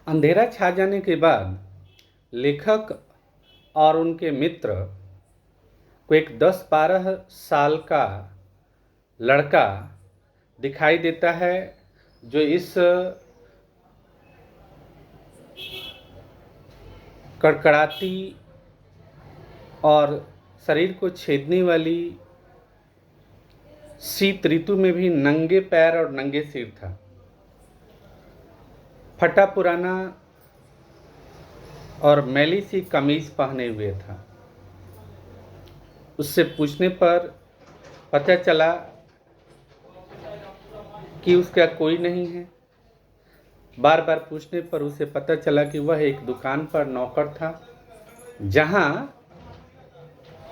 अंधेरा छा जाने के बाद लेखक और उनके मित्र को एक 10-12 साल का लड़का दिखाई देता है, जो इस कड़कड़ाती और शरीर को छेदने वाली शीत ऋतु में भी नंगे पैर और नंगे सिर था। फटा पुराना और मैली सी कमीज पहने हुए था। उससे पूछने पर पता चला कि उसका कोई नहीं है। बार बार पूछने पर उसे पता चला कि वह एक दुकान पर नौकर था, जहां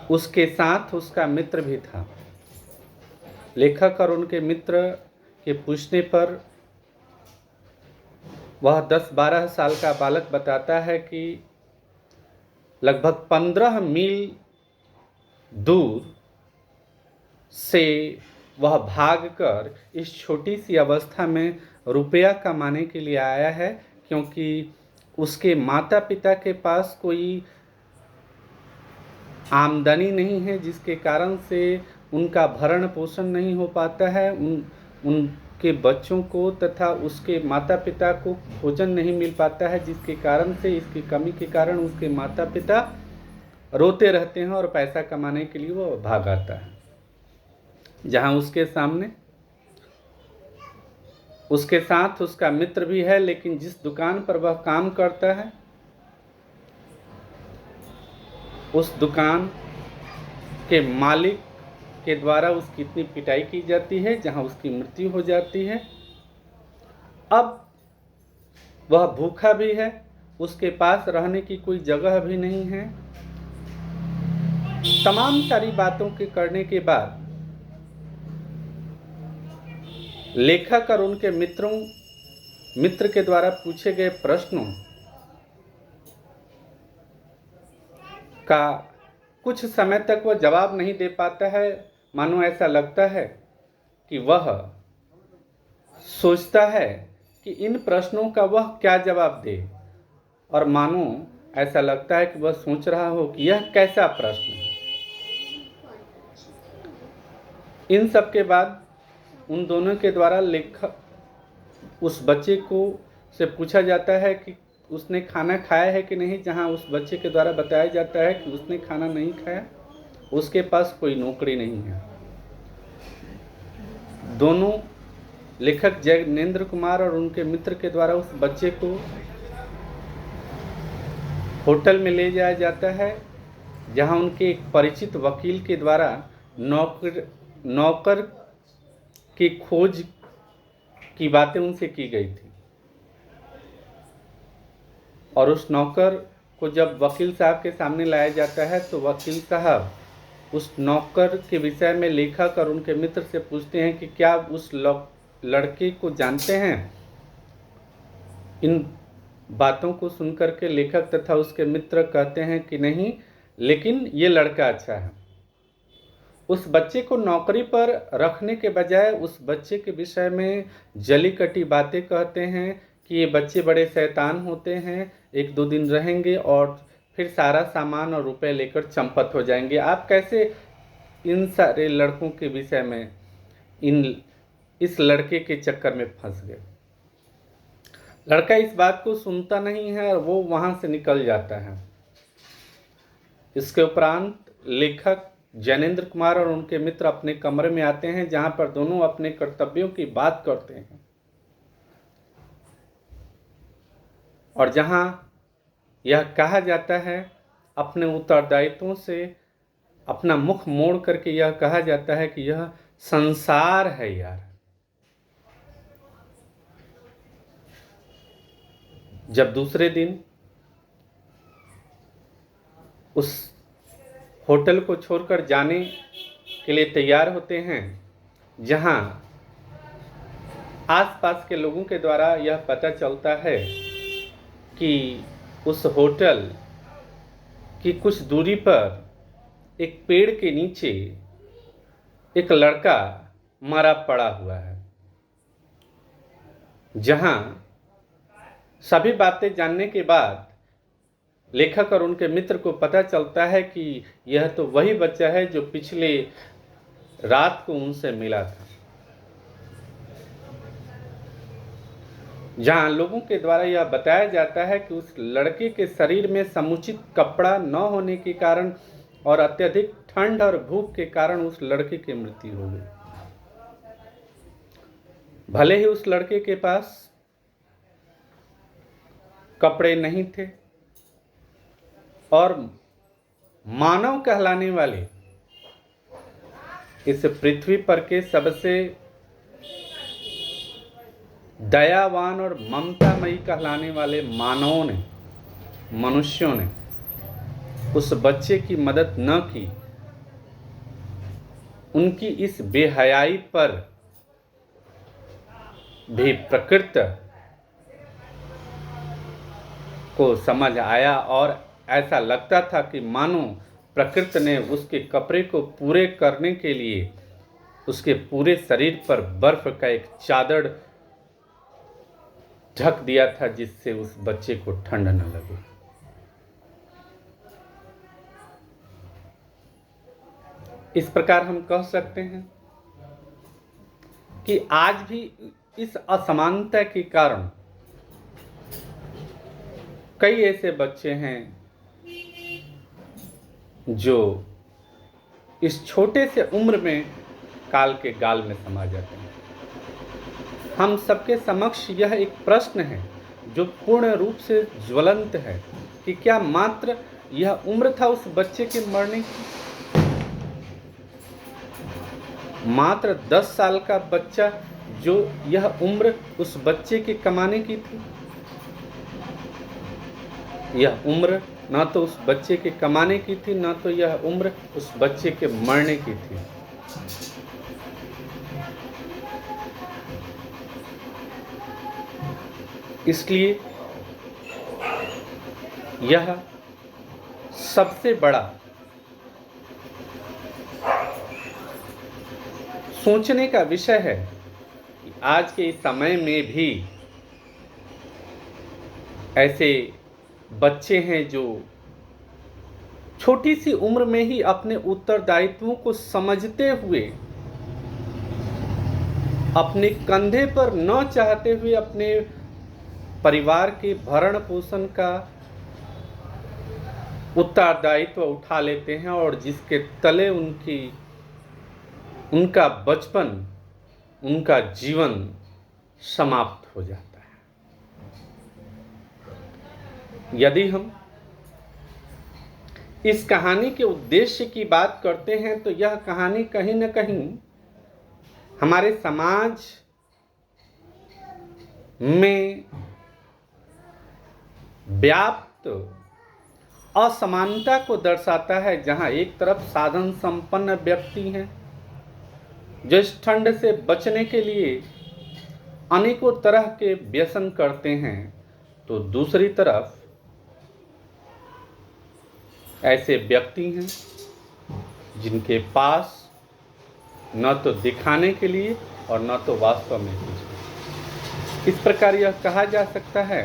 उसके साथ उसका मित्र भी था। लेखक और उनके मित्र के पूछने पर वह 10-12 साल का बालक बताता है कि लगभग 15 मील दूर से वह भागकर इस छोटी सी अवस्था में रुपया कमाने के लिए आया है, क्योंकि उसके माता पिता के पास कोई आमदनी नहीं है, जिसके कारण से उनका भरण पोषण नहीं हो पाता है। उनके बच्चों को तथा उसके माता पिता को भोजन नहीं मिल पाता है, जिसके कारण से इसकी कमी के कारण उसके माता पिता रोते रहते हैं और पैसा कमाने के लिए वो भाग आता है। जहां उसके सामने उसके साथ उसका मित्र भी है, लेकिन जिस दुकान पर वह काम करता है उस दुकान के मालिक के द्वारा उसकी इतनी पिटाई की जाती है जहां उसकी मृत्यु हो जाती है। अब वह भूखा भी है, उसके पास रहने की कोई जगह भी नहीं है। तमाम सारी बातों के करने के बाद लेखक और उनके मित्र के द्वारा पूछे गए प्रश्नों का कुछ समय तक वह जवाब नहीं दे पाता है। मानो ऐसा लगता है कि वह सोचता है कि इन प्रश्नों का वह क्या जवाब दे, और मानो ऐसा लगता है कि वह सोच रहा हो कि यह कैसा प्रश्न है। इन सब के बाद उन दोनों के द्वारा लेखक उस बच्चे को से पूछा जाता है कि उसने खाना खाया है कि नहीं। जहां उस बच्चे के द्वारा बताया जाता है कि उसने खाना नहीं खाया, उसके पास कोई नौकरी नहीं है। दोनों लेखक जैनेंद्र कुमार और उनके मित्र के द्वारा उस बच्चे को होटल में ले जाया जाता है, जहां उनके एक परिचित वकील के द्वारा नौकर की खोज की बातें उनसे की गई थी। और उस नौकर को जब वकील साहब के सामने लाया जाता है तो वकील साहब उस नौकर के विषय में लेखक और उनके मित्र से पूछते हैं कि क्या उस लड़के को जानते हैं। इन बातों को सुनकर के लेखक तथा उसके मित्र कहते हैं कि नहीं, लेकिन ये लड़का अच्छा है। उस बच्चे को नौकरी पर रखने के बजाय उस बच्चे के विषय में जली कटी बातें कहते हैं कि ये बच्चे बड़े शैतान होते हैं, 1-2 दिन रहेंगे और फिर सारा सामान और रुपए लेकर चंपत हो जाएंगे। आप कैसे इन सारे लड़कों के विषय में इस लड़के के चक्कर में फंस गए। लड़का इस बात को सुनता नहीं है और वो वहां से निकल जाता है। इसके उपरांत लेखक जैनेंद्र कुमार और उनके मित्र अपने कमरे में आते हैं, जहां पर दोनों अपने कर्तव्यों की बात करते हैं और जहां यह कहा जाता है, अपने उत्तरदायित्वों से अपना मुख मोड़ करके यह कहा जाता है कि यह संसार है यार। जब दूसरे दिन उस होटल को छोड़कर जाने के लिए तैयार होते हैं, जहां आसपास के लोगों के द्वारा यह पता चलता है कि उस होटल की कुछ दूरी पर एक पेड़ के नीचे एक लड़का मरा पड़ा हुआ है, जहां सभी बातें जानने के बाद लेखक और उनके मित्र को पता चलता है कि यह तो वही बच्चा है जो पिछले रात को उनसे मिला था। जहां लोगों के द्वारा यह बताया जाता है कि उस लड़के के शरीर में समुचित कपड़ा न होने के कारण और अत्यधिक ठंड और भूख के कारण उस लड़के की मृत्यु हो गई। भले ही उस लड़के के पास कपड़े नहीं थे और मानव कहलाने वाले इस पृथ्वी पर के सबसे दयावान और ममतामयी कहलाने वाले मानवों ने, मनुष्यों ने उस बच्चे की मदद न की, उनकी इस बेहयाई पर भी प्रकृति को समझ आया और ऐसा लगता था कि मानो प्रकृति ने उसके कपड़े को पूरे करने के लिए उसके पूरे शरीर पर बर्फ का एक चादर ढक दिया था, जिससे उस बच्चे को ठंड न लगे। इस प्रकार हम कह सकते हैं कि आज भी इस असमानता के कारण कई ऐसे बच्चे हैं जो इस छोटे से उम्र में काल के गाल में समा जाते हैं। हम सबके समक्ष यह एक प्रश्न है जो पूर्ण रूप से ज्वलंत है कि क्या मात्र यह उम्र था उस बच्चे के मरने की? मात्र 10 साल का बच्चा, जो यह उम्र उस बच्चे के कमाने की थी? यह उम्र ना तो उस बच्चे के कमाने की थी, ना तो यह उम्र उस बच्चे के मरने की थी। इसलिए यह सबसे बड़ा सोचने का विषय है कि आज के इस समय में भी ऐसे बच्चे हैं जो छोटी सी उम्र में ही अपने उत्तरदायित्वों को समझते हुए अपने कंधे पर न चाहते हुए अपने परिवार के भरण पोषण का उत्तरदायित्व उठा लेते हैं और जिसके तले उनका बचपन, उनका जीवन समाप्त हो जाता है। यदि हम इस कहानी के उद्देश्य की बात करते हैं तो यह कहानी कहीं न कहीं हमारे समाज में व्याप्त असमानता को दर्शाता है, जहां एक तरफ साधन संपन्न व्यक्ति हैं जो इस ठंड से बचने के लिए अनेकों तरह के व्यसन करते हैं, तो दूसरी तरफ ऐसे व्यक्ति हैं जिनके पास न तो दिखाने के लिए और न तो वास्तव में कुछ। इस प्रकार यह कहा जा सकता है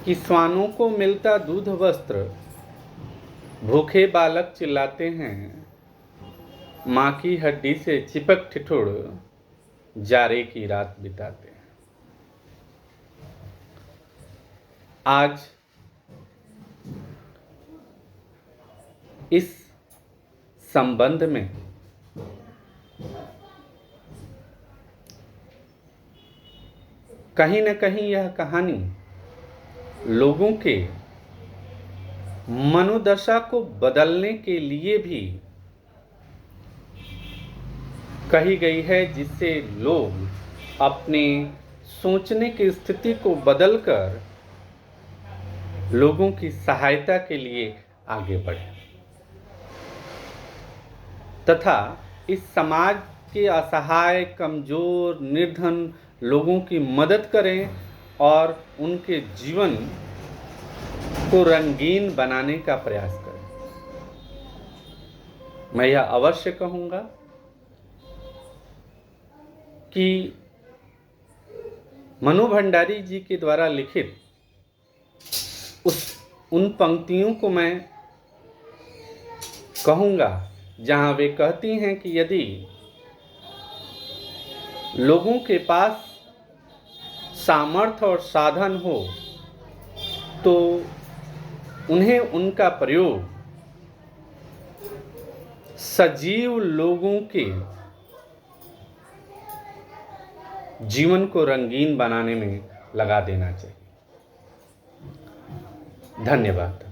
कि श्वानों को मिलता दूध वस्त्र, भूखे बालक चिल्लाते हैं, माँ की हड्डी से चिपक ठिठुर जारे की रात बिताते हैं। आज इस संबंध में कहीं न कहीं यह कहानी लोगों के मनोदशा को बदलने के लिए भी कही गई है, जिससे लोग अपने सोचने की स्थिति को बदलकर लोगों की सहायता के लिए आगे बढ़े तथा इस समाज के असहाय, कमजोर, निर्धन लोगों की मदद करें और उनके जीवन को रंगीन बनाने का प्रयास करें। मैं यह अवश्य कहूँगा कि मनु भंडारी जी के द्वारा लिखित उन पंक्तियों को मैं कहूँगा जहाँ वे कहती हैं कि यदि लोगों के पास सामर्थ्य और साधन हो तो उन्हें उनका प्रयोग सजीव लोगों के जीवन को रंगीन बनाने में लगा देना चाहिए। धन्यवाद।